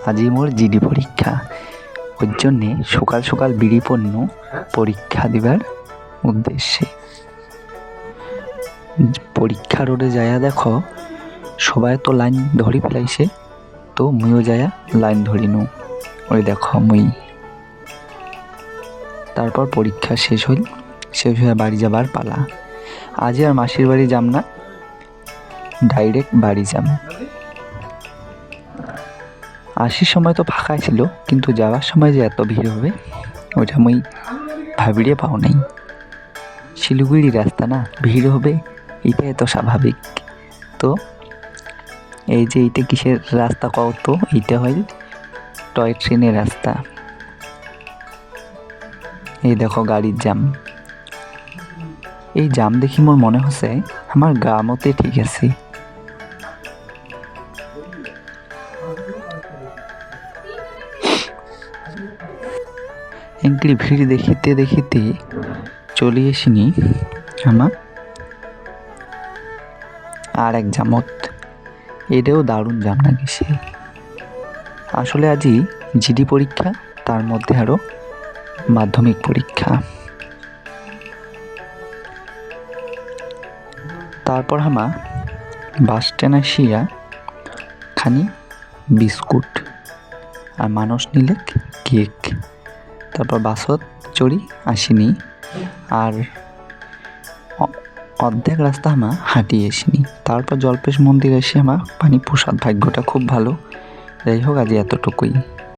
আজি মোর জিডি পরীক্ষা, ওর জন্যে সকাল সকাল বিড়ি পণ্য পরীক্ষা দিবার উদ্দেশ্যে। পরীক্ষা রোডে যায়া দেখো সবাই তো লাইন ধরি ফেলাইছে, তো মুইও যায়া লাইন ধরিনু। ওই দেখো মুই। তারপর পরীক্ষা শেষ হয়ে বাড়ি যাবার পালা। আজই আর মাসির বাড়ি যাম না, ডাইরেক্ট বাড়ি যাম। আসার সময় তো ফাঁকাই ছিল, কিন্তু যাওয়ার সময় যে এত ভিড় হবে ওইটা মুই ভাবিরে পাও নাই। শিলিগুড়ি রাস্তা না, ভিড় হবে এটাই তো স্বাভাবিক। তো এই যে এইটা কিসের রাস্তা কও তো? এইটা হইল টয় ট্রেনের রাস্তা। এই দেখো গাড়ির জাম। এই জাম দেখি মোর মনে হচ্ছে আমার গ্রামতে ঠিক আছে। এঙ্কলি ভিড় দেখিতে দেখিতে চলে এসিনি আমার আর এক জামত। এটাও দারুণ জাম লাগিছে। আসলে আজই জিডি পরীক্ষা, তার মধ্যে আরও মাধ্যমিক পরীক্ষা। তারপর হামা বাস স্ট্যান্ড আসিয়া খানি বিস্কুট আর মানুষ নিলে কেক। তারপর বাসত চড়ি আসিনি, আর অর্ধেক রাস্তা আমা হাঁটিয়ে আসিনি। তারপর জল্পেশ মন্দির এসে আমার পানি প্রসাদ। ভাগ্যটা খুব ভালো। যাই হোক, আজ এতটুকুই।